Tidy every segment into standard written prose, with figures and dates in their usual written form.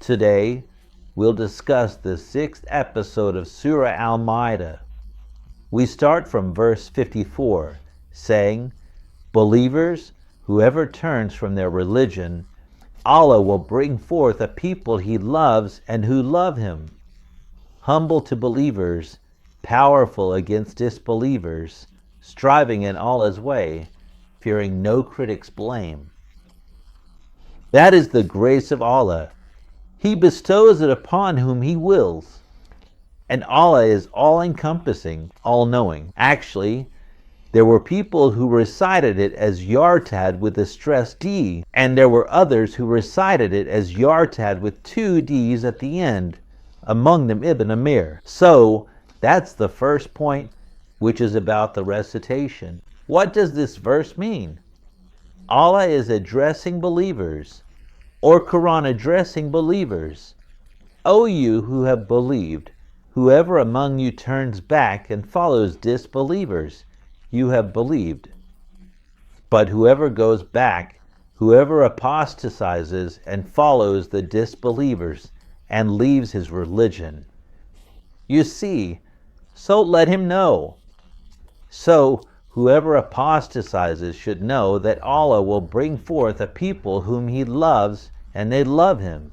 Today, we'll discuss the 6th episode of Surah Al-Maidah. We start from verse 54, saying, "Believers, whoever turns from their religion, Allah will bring forth a people He loves and who love Him. Humble to believers, powerful against disbelievers, striving in Allah's way, fearing no critic's blame." That is the grace of Allah. He bestows it upon whom He wills. And Allah is all-encompassing, all-knowing. Actually, there were people who recited it as yartad with a stressed D, and there were others who recited it as yartad with 2 Ds at the end, among them Ibn Amir. So, that's the first point, which is about the recitation. What does this verse mean? Allah is addressing believers, or Quran addressing believers. O you who have believed, whoever among you turns back and follows disbelievers, you have believed. But whoever goes back, whoever apostatizes and follows the disbelievers and leaves his religion, you see, so let him know. So whoever apostatizes should know that Allah will bring forth a people whom He loves and they love Him,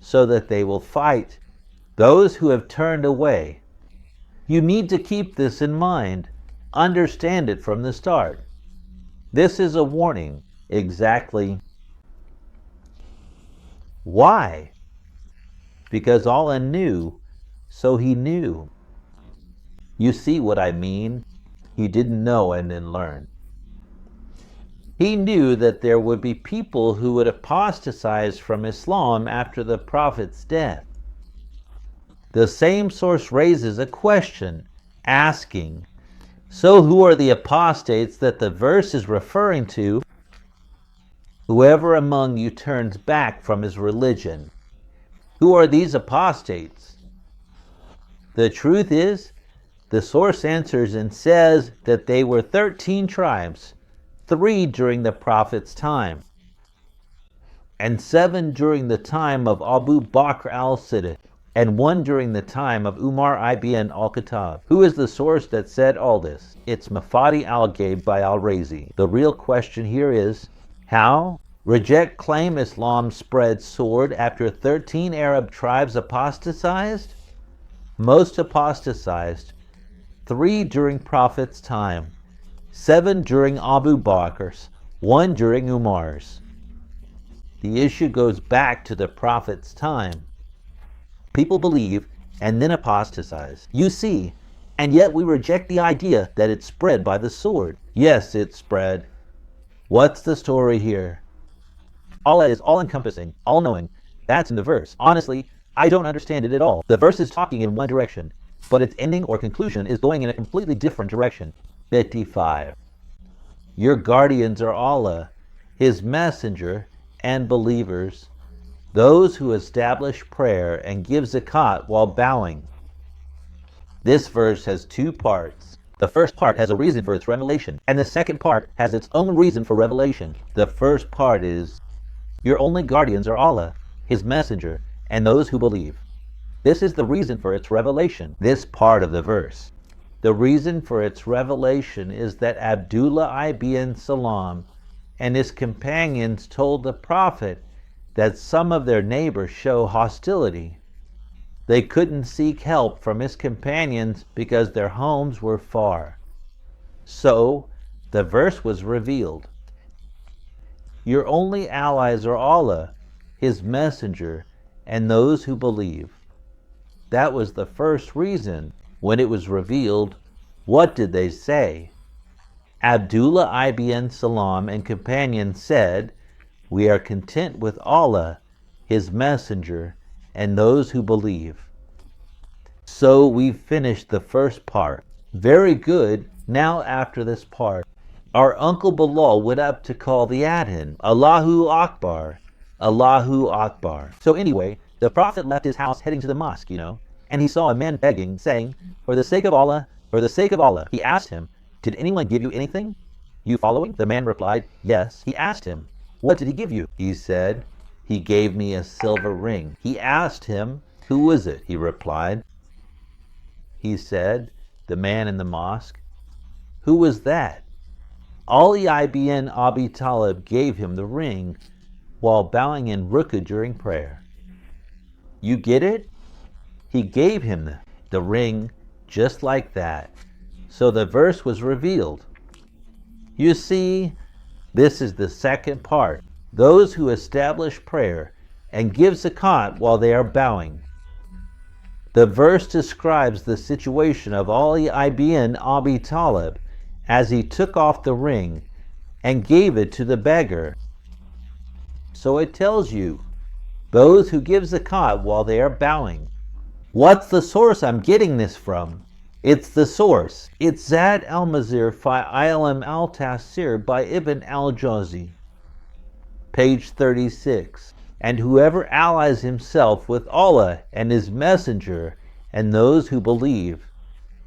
so that they will fight those who have turned away. You need to keep this in mind. Understand it from the start. This is a warning. Exactly. Why? Because Allah knew, so He knew. You see what I mean? He didn't know and then learn. He knew that there would be people who would apostatize from Islam after the Prophet's death. The same source raises a question, asking, so who are the apostates that the verse is referring to? Whoever among you turns back from his religion. Who are these apostates? The truth is, the source answers and says that they were 13 tribes, 3 during the Prophet's time, and 7 during the time of Abu Bakr al-Siddiq, and 1 during the time of Umar ibn al-Khattab. Who is the source that said all this? It's Mufti al-Gaib by al-Razi. The real question here is, how? Reject claim Islam spread sword after 13 Arab tribes apostatized? Most apostatized, 3 during Prophet's time, 7 during Abu Bakr's, 1 during Umar's. The issue goes back to the Prophet's time. People believe and then apostatize. You see, and yet we reject the idea that it spread by the sword. Yes, it spread. What's the story here? Allah is all-encompassing, all-knowing. That's in the verse. Honestly, I don't understand it at all. The verse is talking in one direction, but its ending or conclusion is going in a completely different direction. 55. Your guardians are Allah, His messenger, and believers, those who establish prayer and give zakat while bowing. This verse has 2 parts. The first part has a reason for its revelation, and the second part has its own reason for revelation. The first part is, your only guardians are Allah, His messenger, and those who believe. This is the reason for its revelation, this part of the verse. The reason for its revelation is that Abdullah ibn Salam and his companions told the Prophet that some of their neighbors show hostility. They couldn't seek help from his companions because their homes were far. So, the verse was revealed. Your only allies are Allah, His messenger, and those who believe. That was the first reason. When it was revealed, what did they say? Abdullah ibn Salam and companions said, "We are content with Allah, His messenger, and those who believe." So we've finished the first part. Very good. Now after this part, our Uncle Bilal went up to call the adhan. Allahu Akbar. Allahu Akbar. So anyway, the Prophet left his house heading to the mosque, and he saw a man begging, saying, "For the sake of Allah, for the sake of Allah." He asked him, "Did anyone give you anything?" You following? The man replied, "Yes." He asked him, "What did he give you?" He said, He gave me a silver ring. He asked him, who is it? He replied. He said, the man in the mosque. Who was that? Ali ibn Abi Talib gave him the ring while bowing in ruku during prayer. You get it? He gave him the ring just like that. So the verse was revealed. You see, this is the second part. Those who establish prayer and give zakat while they are bowing. The verse describes the situation of Ali ibn Abi Talib as he took off the ring and gave it to the beggar. So it tells you, those who give zakat while they are bowing. What's the source I'm getting this from? It's the source. It's Zad al-Mazir fi Ilm al-Tafsir by Ibn al-Jawzi, page 36. And whoever allies himself with Allah and His Messenger and those who believe,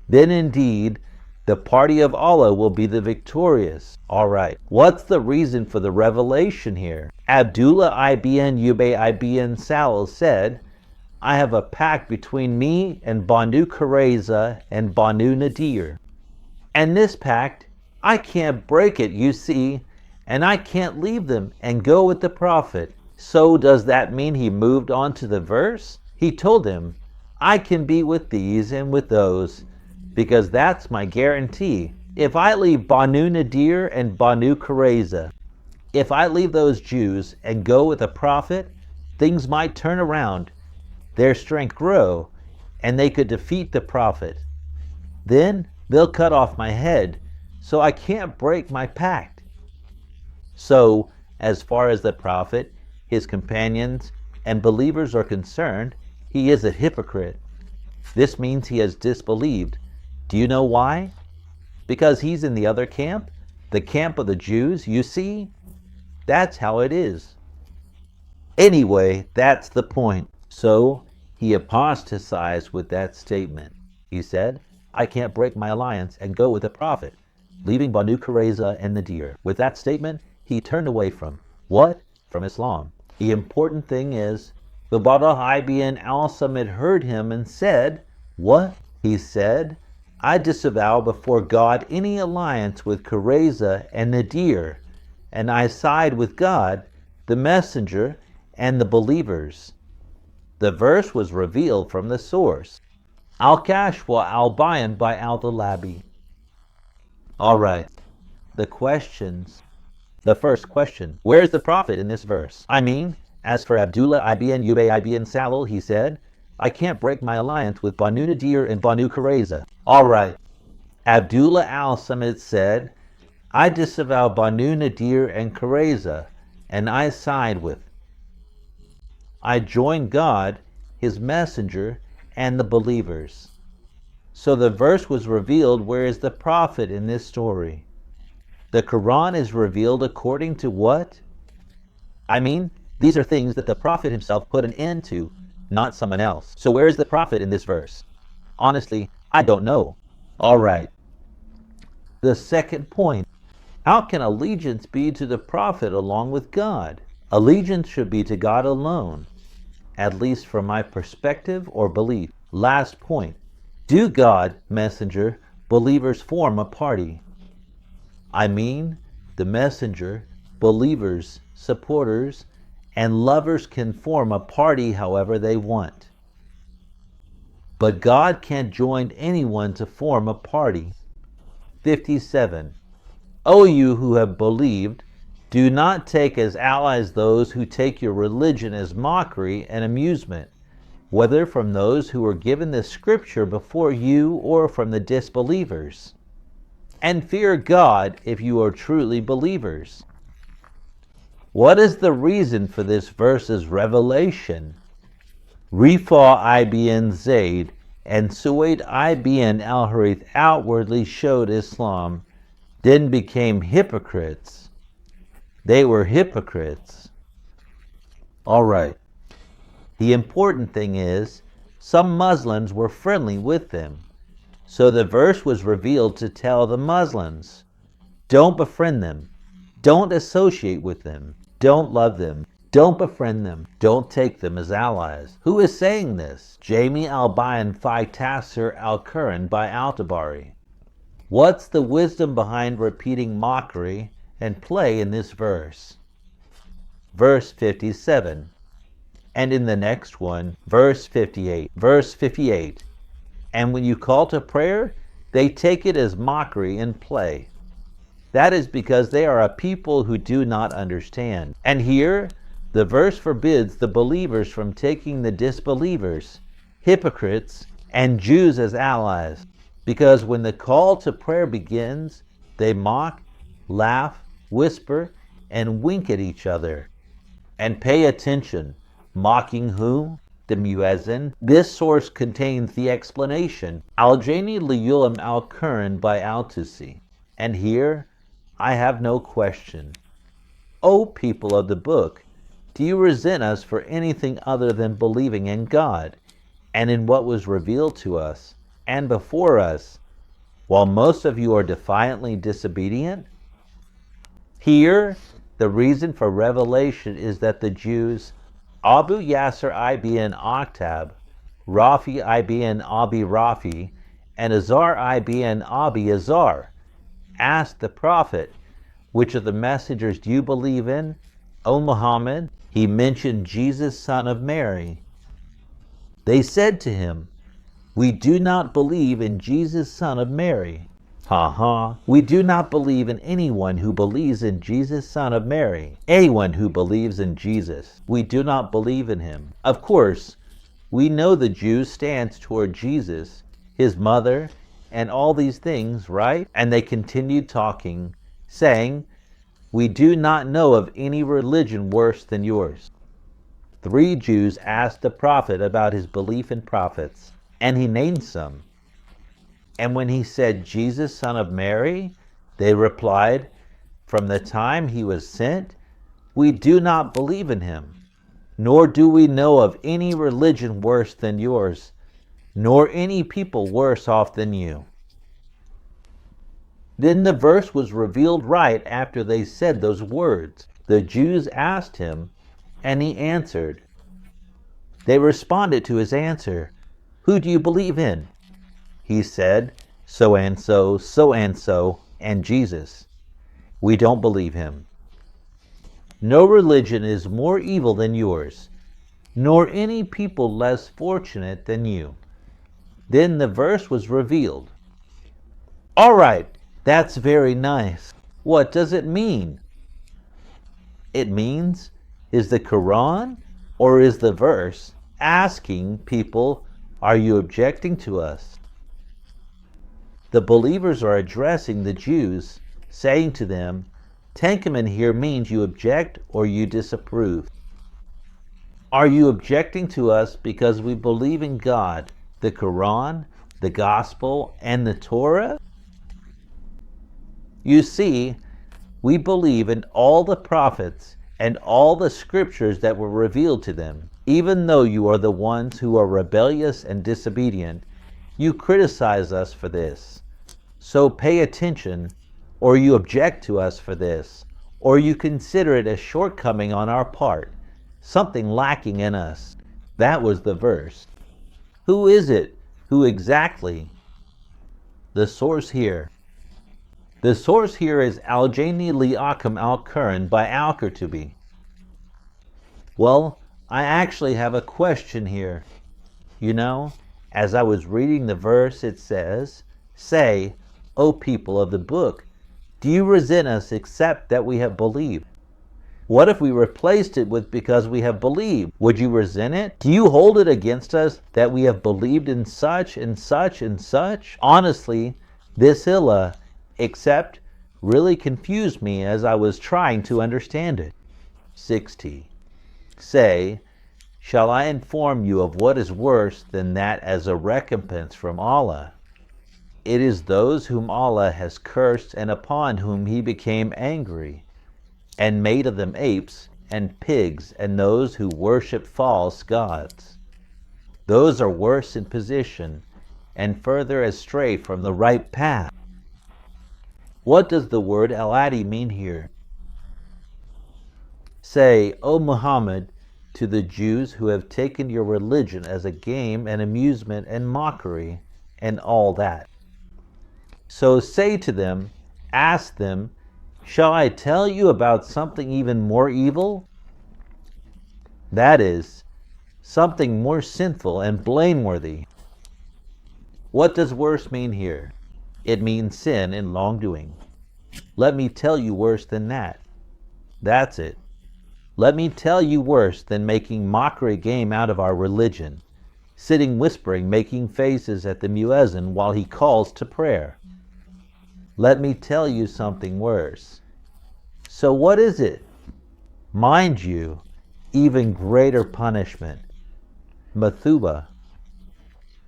then indeed the party of Allah will be the victorious. Alright, what's the reason for the revelation here? Abdullah ibn Ubay ibn Salul said, I have a pact between me and Banu Qurayza and Banu Nadir. And this pact, I can't break it, you see, and I can't leave them and go with the Prophet. So does that mean he moved on to the verse? He told him, I can be with these and with those, because that's my guarantee. If I leave Banu Nadir and Banu Qurayza, if I leave those Jews and go with the Prophet, things might turn around, their strength grow, and they could defeat the Prophet. Then they'll cut off my head, so I can't break my pact. So, as far as the Prophet, his companions, and believers are concerned, he is a hypocrite. This means he has disbelieved. Do you know why? Because he's in the other camp, the camp of the Jews, you see? That's how it is. Anyway, that's the point. So, he apostatized with that statement. He said, I can't break my alliance and go with the Prophet, leaving Banu Qurayza and Nadir. With that statement, he turned away from what? From Islam. The important thing is, the Bara ibn al-Samit heard him and said, what? He said, I disavow before God any alliance with Qurayza and Nadir, and I side with God, the Messenger, and the believers. The verse was revealed from the source. Al-Kashf wa al-Bayan by al-Dalabi. Alright, the questions. The first question, where is the Prophet in this verse? I mean, as for Abdullah ibn Ubay ibn Salul, he said, I can't break my alliance with Banu Nadir and Banu Qurayza. Alright, Abdullah al-Samit said, I disavow Banu Nadir and Qurayza, and I side with. I join God, His Messenger, and the believers. So the verse was revealed, where is the Prophet in this story? The Quran is revealed according to what? I mean, these are things that the Prophet himself put an end to, not someone else. So where is the Prophet in this verse? Honestly, I don't know. Alright. The second point. How can allegiance be to the Prophet along with God? Allegiance should be to God alone, at least from my perspective or belief. Last point. Do God, Messenger, believers form a party? I mean, the Messenger, believers, supporters, and lovers can form a party however they want. But God can't join anyone to form a party. 57. O you who have believed, do not take as allies those who take your religion as mockery and amusement, whether from those who were given the scripture before you or from the disbelievers. And fear God if you are truly believers. What is the reason for this verse's revelation? Rifa ibn Zayd and Suwaid ibn al-Harith outwardly showed Islam, then became hypocrites. They were hypocrites. Alright. The important thing is, some Muslims were friendly with them. So the verse was revealed to tell the Muslims, don't befriend them, don't associate with them, don't love them. Don't befriend them. Don't take them as allies. Who is saying this? Jamie Albayan Fi Tasser Al-Quran by Altabari. What's the wisdom behind repeating mockery and play in this verse? Verse 57. And in the next one, verse 58. Verse 58. And when you call to prayer, they take it as mockery and play. That is because they are a people who do not understand. And here, the verse forbids the believers from taking the disbelievers, hypocrites, and Jews as allies. Because when the call to prayer begins, they mock, laugh, whisper, and wink at each other. And pay attention. Mocking who? The muezzin. This source contains the explanation. Al-Jani Liyulam Al-Quran by Al-Tusi. And here, I have no question. O people of the book, do you resent us for anything other than believing in God and in what was revealed to us and before us, while most of you are defiantly disobedient? Here, the reason for revelation is that the Jews, Abu Yasser ibn Akhtab, Rafi ibn Abi Rafi, and Azar ibn Abi Azar, asked the Prophet, which of the messengers do you believe in, O Muhammad? He mentioned Jesus, son of Mary. They said to him, we do not believe in Jesus, son of Mary. We do not believe in anyone who believes in Jesus, son of Mary. Anyone who believes in Jesus. We do not believe in him. Of course, we know the Jews' stance toward Jesus, his mother, and all these things, right? And they continued talking, saying, we do not know of any religion worse than yours. 3 Jews asked the Prophet about his belief in prophets, and he named some. And when he said, Jesus, son of Mary, they replied, from the time he was sent, we do not believe in him, nor do we know of any religion worse than yours, nor any people worse off than you. Then the verse was revealed right after they said those words. The Jews asked him, and he answered. They responded to his answer, who do you believe in? He said, so and so, so and so, and Jesus. We don't believe him. No religion is more evil than yours, nor any people less fortunate than you. Then the verse was revealed. All right, that's very nice. What does it mean? It means, is the Quran or is the verse asking people, are you objecting to us? The believers are addressing the Jews, saying to them, Tankaman here means you object or you disapprove. Are you objecting to us because we believe in God, the Quran, the Gospel, and the Torah? You see, we believe in all the prophets and all the scriptures that were revealed to them. Even though you are the ones who are rebellious and disobedient, you criticize us for this. So pay attention, or you object to us for this, or you consider it a shortcoming on our part, something lacking in us. That was the verse. Who is it? Who exactly? The source here. The source here is Al-Jani Li'akam Al-Quran by Al-Qurtubi. Well, I actually have a question here. You know, as I was reading the verse, it says, say, O people of the book, do you resent us except that we have believed? What if we replaced it with because we have believed? Would you resent it? Do you hold it against us that we have believed in such and such and such? Honestly, this illah, except, really confused me as I was trying to understand it. 60. Say, shall I inform you of what is worse than that as a recompense from Allah? It is those whom Allah has cursed and upon whom he became angry, and made of them apes and pigs and those who worship false gods. Those are worse in position and further astray from the right path. What does the word al-adi mean here? Say, O Muhammad, to the Jews who have taken your religion as a game and amusement and mockery and all that. So say to them, ask them, shall I tell you about something even more evil? That is, something more sinful and blameworthy. What does worse mean here? It means sin and wrongdoing. Let me tell you worse than that. That's it. Let me tell you worse than making mockery game out of our religion, sitting whispering, making faces at the muezzin while he calls to prayer. Let me tell you something worse. So what is it? Mind you, even greater punishment. Mathuba.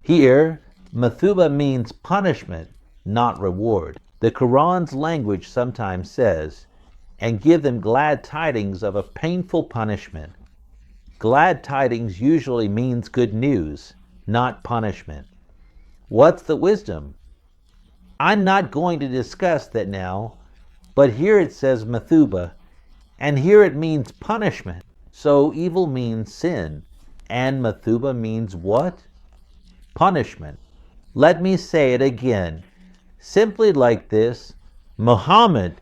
Here, mathuba means punishment, not reward. The Quran's language sometimes says, and give them glad tidings of a painful punishment. Glad tidings usually means good news, not punishment. What's the wisdom? I'm not going to discuss that now, but here it says mathuba, and here it means punishment. So evil means sin, and mathuba means what? Punishment. Let me say it again, simply like this. Muhammad,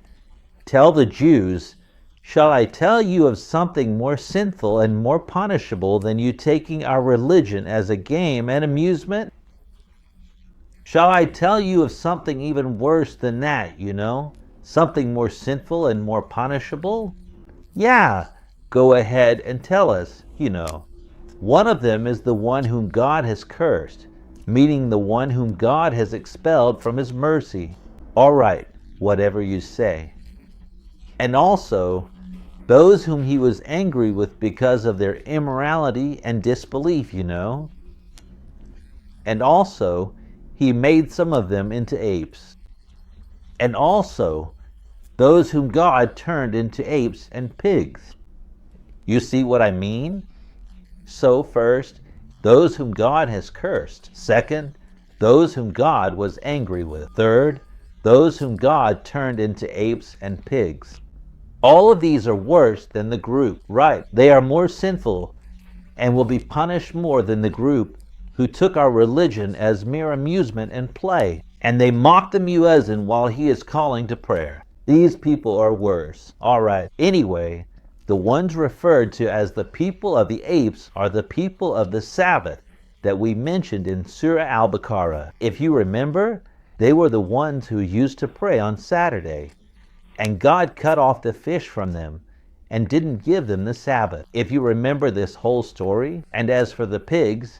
tell the Jews, shall I tell you of something more sinful and more punishable than you taking our religion as a game and amusement? Shall I tell you of something even worse than that, Something more sinful and more punishable? Yeah, go ahead and tell us, One of them is the one whom God has cursed, meaning the one whom God has expelled from his mercy. All right, whatever you say. And also, those whom he was angry with because of their immorality and disbelief, And also, he made some of them into apes. And also, those whom God turned into apes and pigs. You see what I mean? So first, those whom God has cursed. Second, those whom God was angry with. Third, those whom God turned into apes and pigs. All of these are worse than the group. Right, they are more sinful and will be punished more than the group who took our religion as mere amusement and play, and they mock the muezzin while he is calling to prayer. These people are worse. All right. Anyway, the ones referred to as the people of the apes are the people of the Sabbath that we mentioned in Surah Al-Baqarah. If you remember, they were the ones who used to pray on Saturday, and God cut off the fish from them and didn't give them the Sabbath. If you remember this whole story, and as for the pigs,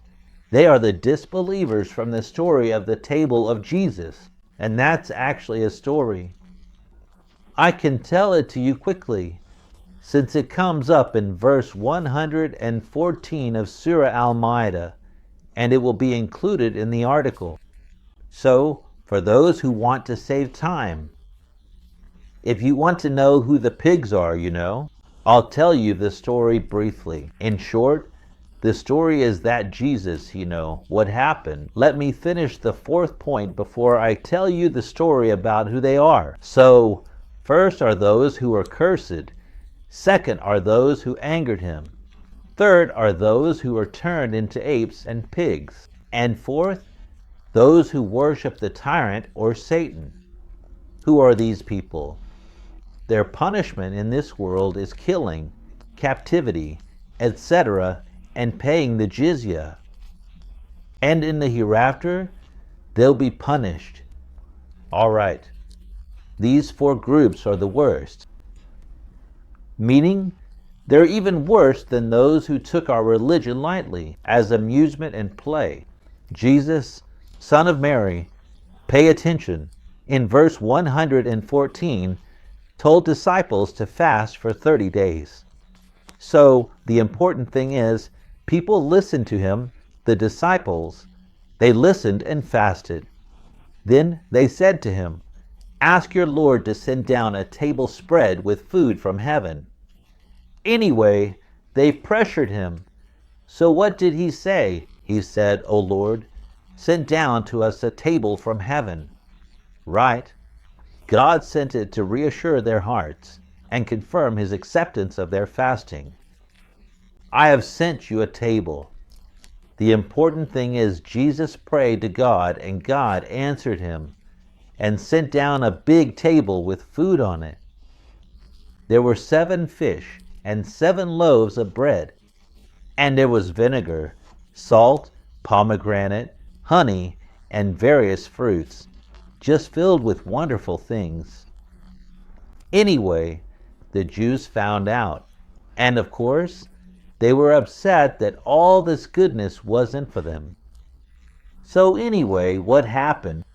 they are the disbelievers from the story of the table of Jesus, and that's actually a story. I can tell it to you quickly, since it comes up in verse 114 of Surah Al-Maidah, and it will be included in the article. So, for those who want to save time, if you want to know who the pigs are, I'll tell you the story briefly. In short, the story is that Jesus, what happened. Let me finish the fourth point before I tell you the story about who they are. So, first are those who are cursed. Second are those who angered him. Third are those who are turned into apes and pigs. And fourth, those who worship the tyrant or Satan. Who are these people? Their punishment in this world is killing, captivity, etc., and paying the jizya. And in the hereafter, they'll be punished. All right, these four groups are the worst. Meaning, they're even worse than those who took our religion lightly, as amusement and play. Jesus, son of Mary, pay attention, in verse 114, told disciples to fast for 30 days. So, the important thing is, people listened to him, the disciples. They listened and fasted. Then they said to him, ask your Lord to send down a table spread with food from heaven. Anyway, they pressured him. So what did he say? He said, O Lord, send down to us a table from heaven. Right. God sent it to reassure their hearts. and confirm his acceptance of their fasting. I have sent you a table. The important thing is Jesus prayed to God and God answered him and sent down a big table with food on it. There were 7 fish and 7 loaves of bread, and there was vinegar, salt, pomegranate, honey, and various fruits, just filled with wonderful things. Anyway, the Jews found out, and of course, they were upset that all this goodness wasn't for them. So anyway, what happened?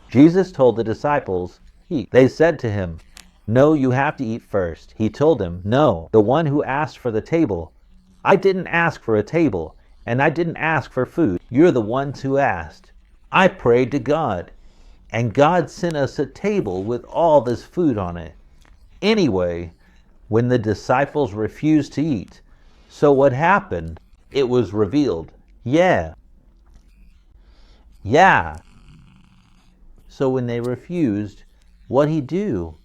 Jesus told the disciples, eat. They said to him, no, you have to eat first. He told them, no, the one who asked for the table. I didn't ask for a table, and I didn't ask for food. You're the ones who asked. I prayed to God, and God sent us a table with all this food on it. Anyway, when the disciples refused to eat, so what happened? It was revealed. Yeah. So when they refused, what'd he do?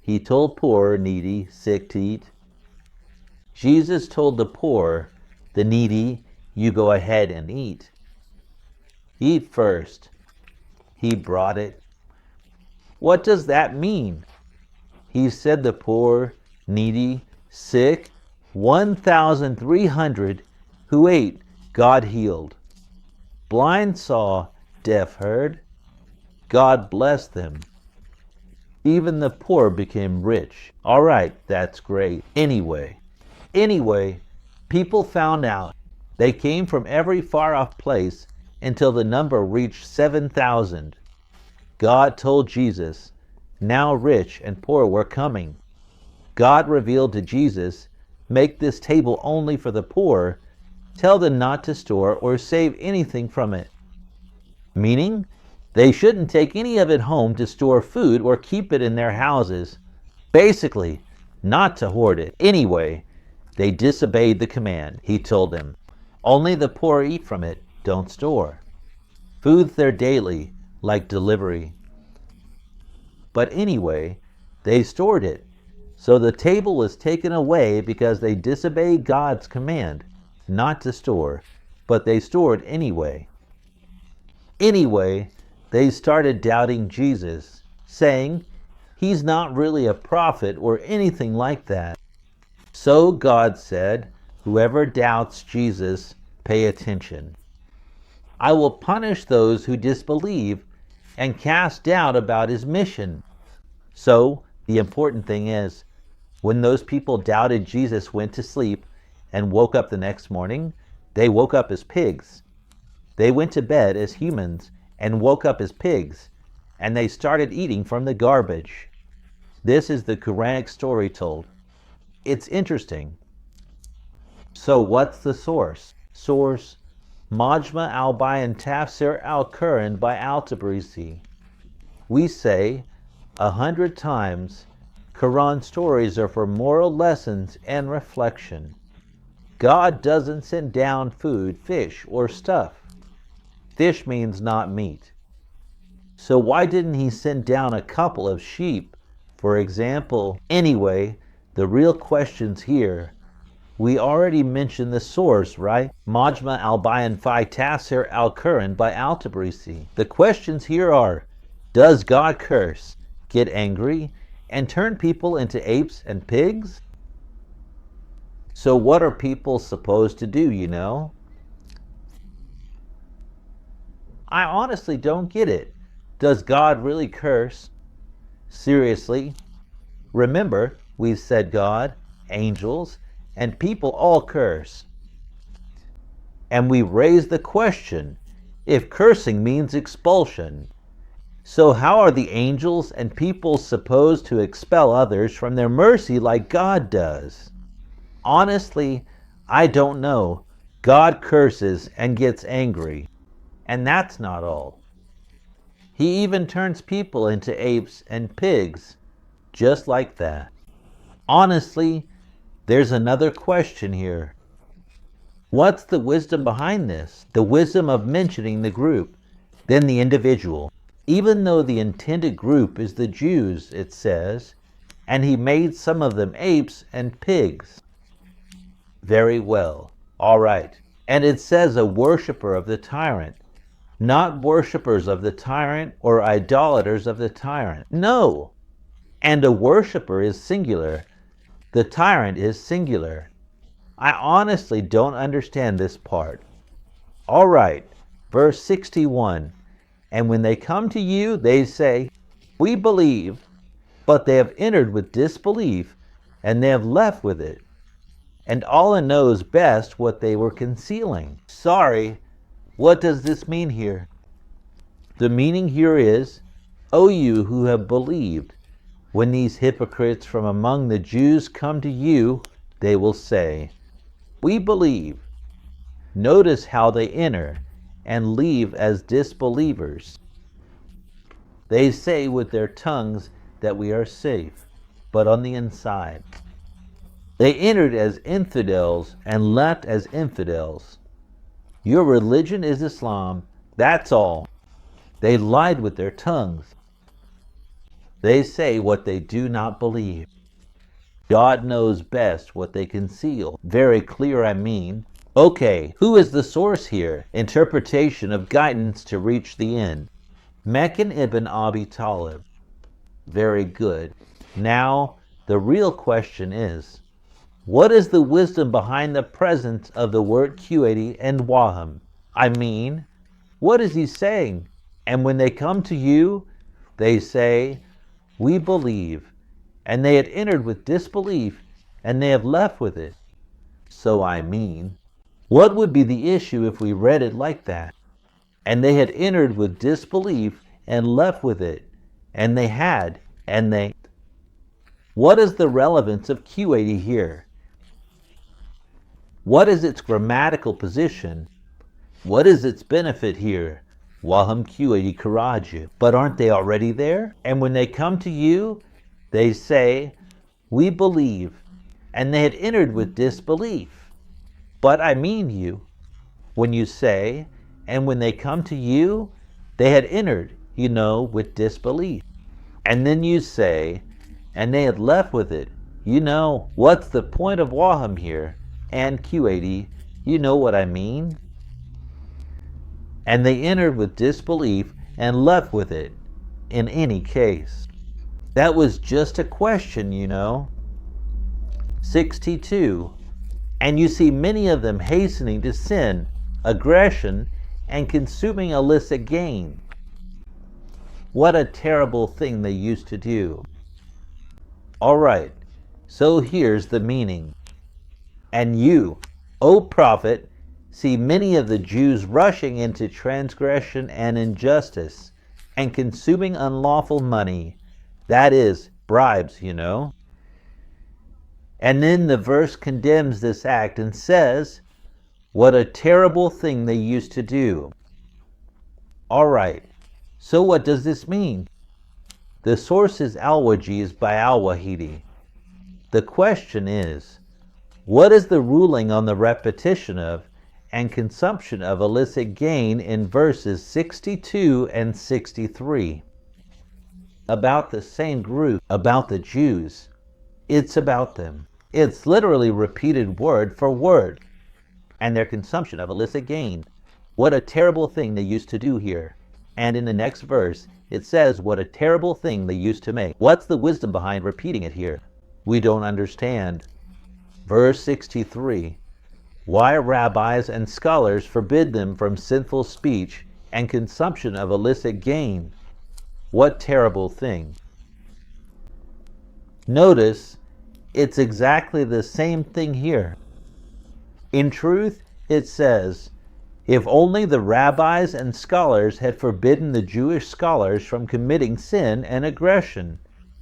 He told poor, needy, sick to eat. Jesus told the poor, the needy, you go ahead and eat. Eat first. He brought it. What does that mean? He said the poor, needy, sick, 1,300 who ate, God healed. Blind saw, deaf heard. God blessed them. Even the poor became rich. All right, that's great. Anyway, people found out. They came from every far-off place until the number reached 7,000. God told Jesus, now rich and poor were coming. God revealed to Jesus, make this table only for the poor. Tell them not to store or save anything from it. Meaning, they shouldn't take any of it home to store food or keep it in their houses. Basically, not to hoard it. Anyway, they disobeyed the command. He told them, only the poor eat from it, don't store. Food's their daily, like delivery. But anyway, they stored it. So the table was taken away because they disobeyed God's command not to store, but they stored anyway. Anyway, they started doubting Jesus, saying, he's not really a prophet or anything like that. So God said, whoever doubts Jesus, pay attention. I will punish those who disbelieve and cast doubt about his mission. So the important thing is, when those people doubted Jesus went to sleep and woke up the next morning, they woke up as pigs. They went to bed as humans and woke up as pigs, and they started eating from the garbage. This is the Quranic story told. It's interesting. So what's the source? Source, Majma al-Bayan Tafsir al-Quran by Al-Tabrisi. We say 100 times Quran stories are for moral lessons and reflection. God doesn't send down food, fish, or stuff. Fish means not meat. So why didn't he send down a couple of sheep, for example? Anyway, the real questions here. We already mentioned the source, right? Majma al-Bayan fi Tafsir al-Quran by Al-Tabrisi. The questions here are, does God curse, get angry, and turn people into apes and pigs? So what are people supposed to do, you know? I honestly don't get it. Does God really curse? Seriously? Remember, we've said God, angels, and people all curse. And we raised the question, if cursing means expulsion, so how are the angels and people supposed to expel others from their mercy like God does? Honestly, I don't know. God curses and gets angry. And that's not all. He even turns people into apes and pigs, just like that. Honestly, there's another question here. What's the wisdom behind this? The wisdom of mentioning the group, then the individual. Even though the intended group is the Jews, it says, and he made some of them apes and pigs. Very well. All right. And it says a worshiper of the tyrant, not worshippers of the tyrant or idolaters of the tyrant. No. And a worshiper is singular. The tyrant is singular. I honestly don't understand this part. All right. Verse 61. And when they come to you, they say, we believe, but they have entered with disbelief, and they have left with it. And Allah knows best what they were concealing. Sorry, what does this mean here? The meaning here is, O you who have believed, when these hypocrites from among the Jews come to you, they will say, we believe. Notice how they enter and leave as disbelievers. They say with their tongues that we are safe, but on the inside. They entered as infidels and left as infidels. Your religion is Islam, that's all. They lied with their tongues. They say what they do not believe. God knows best what they conceal. Very clear, I mean. Okay, who is the source here? Interpretation of guidance to reach the end. Meccan ibn Abi Talib. Very good. Now, the real question is, what is the wisdom behind the presence of the word Q80 and Waham? I mean, what is he saying? And when they come to you, they say, we believe. And they had entered with disbelief, and they have left with it. So I mean, what would be the issue if we read it like that? And they had entered with disbelief and left with it. And they had, and they... What is the relevance of Q80 here? What is its grammatical position? What is its benefit here? Waham Q80 Karaju. But aren't they already there? And when they come to you, they say, we believe. And they had entered with disbelief. But I mean you, when you say, and when they come to you, they had entered, with disbelief. And then you say, and they had left with it. What's the point of Waham here? And Q80, you know what I mean? And they entered with disbelief and left with it, in any case. That was just a question, 62. And you see many of them hastening to sin, aggression, and consuming illicit gain. What a terrible thing they used to do. All right, so here's the meaning. And you, O prophet, see many of the Jews rushing into transgression and injustice, and consuming unlawful money, that is, bribes, And then the verse condemns this act and says, what a terrible thing they used to do. All right, so what does this mean? The source is Al-Wajiz by Al-Wahidi. The question is, what is the ruling on the repetition of and consumption of illicit gain in verses 62 and 63? About the same group, about the Jews. It's about them. It's literally repeated word for word. And their consumption of illicit gain. What a terrible thing they used to do here. And in the next verse, it says what a terrible thing they used to make. What's the wisdom behind repeating it here? We don't understand. Verse 63. Why rabbis and scholars forbid them from sinful speech and consumption of illicit gain? What terrible thing. Notice, it's exactly the same thing here. In truth, it says, if only the rabbis and scholars had forbidden the Jewish scholars from committing sin and aggression,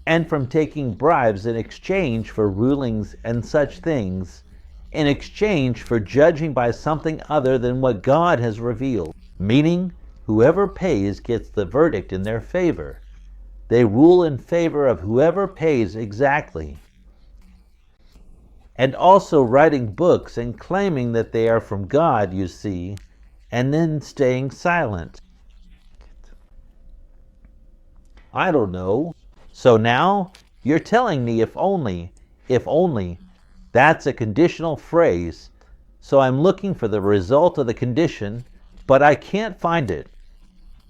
and from taking bribes in exchange for rulings and such things, in exchange for judging by something other than what God has revealed, meaning whoever pays gets the verdict in their favor. They rule in favor of whoever pays exactly. And also writing books and claiming that they are from God, you see, and then staying silent. I don't know. So now, You're telling me if only, that's a conditional phrase, so I'm looking for the result of the condition, but I can't find it.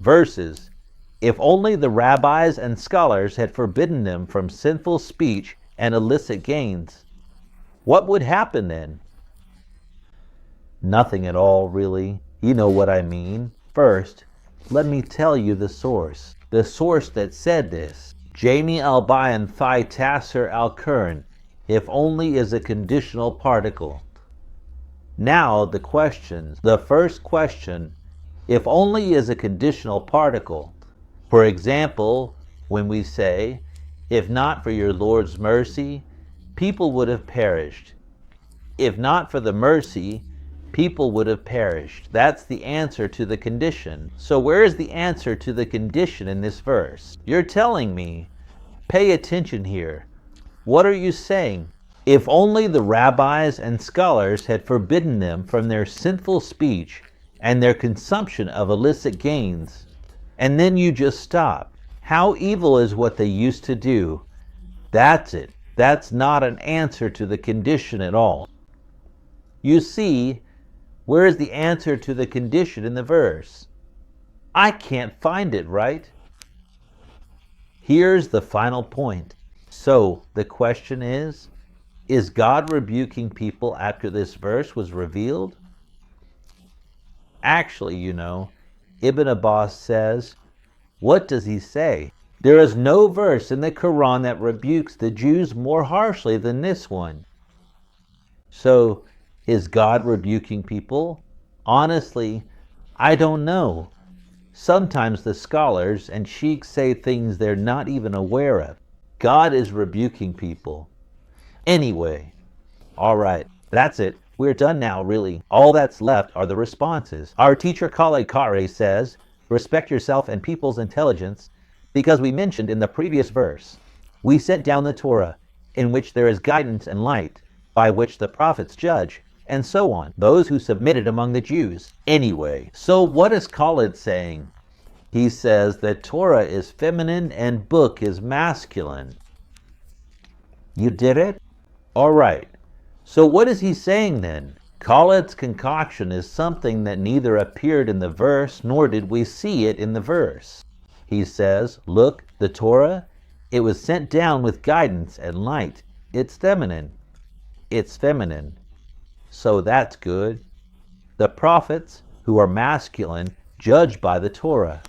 Versus, if only the rabbis and scholars had forbidden them from sinful speech and illicit gains. What would happen then? Nothing at all, really. You know what I mean. First, let me tell you the source. The source that said this. Jamie al-Bayan Thai Tasser al-Kern. If only is a conditional particle. Now the questions. The first question, if only is a conditional particle. For example, when we say, if not for your Lord's mercy, people would have perished. If not for the mercy, people would have perished. That's the answer to the condition. So where is the answer to the condition in this verse? You're telling me, pay attention here. What are you saying? If only the rabbis and scholars had forbidden them from their sinful speech and their consumption of illicit gains, and then you just stop. How evil is what they used to do? That's it. That's not an answer to the condition at all. You see, where is the answer to the condition in the verse? I can't find it, right? Here's the final point. So the question is God rebuking people after this verse was revealed? Actually, Ibn Abbas says, what does he say? There is no verse in the Quran that rebukes the Jews more harshly than this one. So, is God rebuking people? Honestly, I don't know. Sometimes the scholars and sheiks say things they're not even aware of. God is rebuking people. Anyway, all right, that's it. We're done now, really. All that's left are the responses. Our teacher Khaled Kare says, respect yourself and people's intelligence, because we mentioned in the previous verse, we sent down the Torah, in which there is guidance and light, by which the prophets judge, and so on, those who submitted among the Jews. Anyway, so what is Khaled saying? He says that Torah is feminine and book is masculine. You did it? All right. So what is he saying then? Khaled's concoction is something that neither appeared in the verse nor did we see it in the verse. He says, look, the Torah, it was sent down with guidance and light. It's feminine. It's feminine. So that's good. The prophets, who are masculine, judge by the Torah.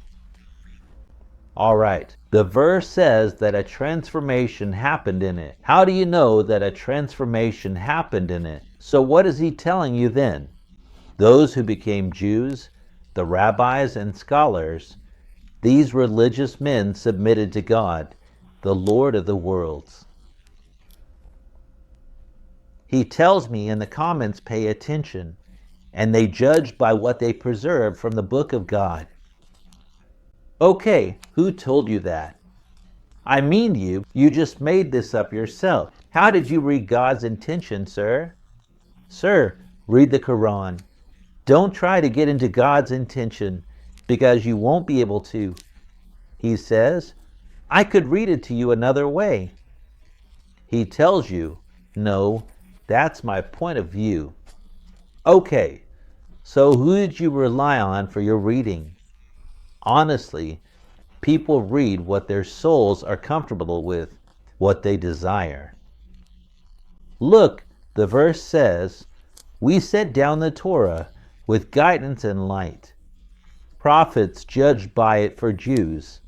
All right. The verse says that a transformation happened in it. How do you know that a transformation happened in it? So what is he telling you then? Those who became Jews, the rabbis and scholars, these religious men submitted to God, the Lord of the worlds. He tells me in the comments, pay attention, and they judge by what they preserve from the book of God. Okay, who told you that? I mean you just made this up yourself. How did you read God's intention, sir? Sir, read the Quran. Don't try to get into God's intention, because you won't be able to. He says, I could read it to you another way. He tells you, no, that's my point of view. Okay, so who did you rely on for your reading? Honestly, people read what their souls are comfortable with, what they desire. Look, the verse says, we sent down the Torah with guidance and light. Prophets judged by it for Jews.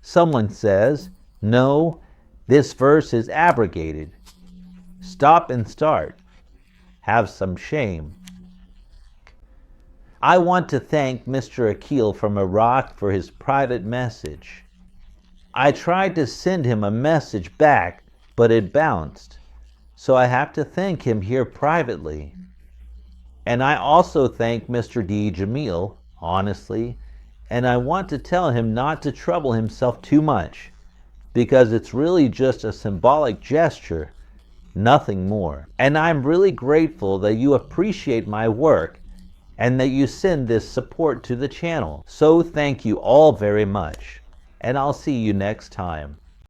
Someone says, no, this verse is abrogated. Stop and start. Have some shame. I want to thank Mr. Akil from Iraq for his private message. I tried to send him a message back, but it bounced. So I have to thank him here privately. And I also thank Mr. D. Jamil, honestly, and I want to tell him not to trouble himself too much, because it's really just a symbolic gesture, nothing more. And I'm really grateful that you appreciate my work and that you send this support to the channel. So thank you all very much, and I'll see you next time.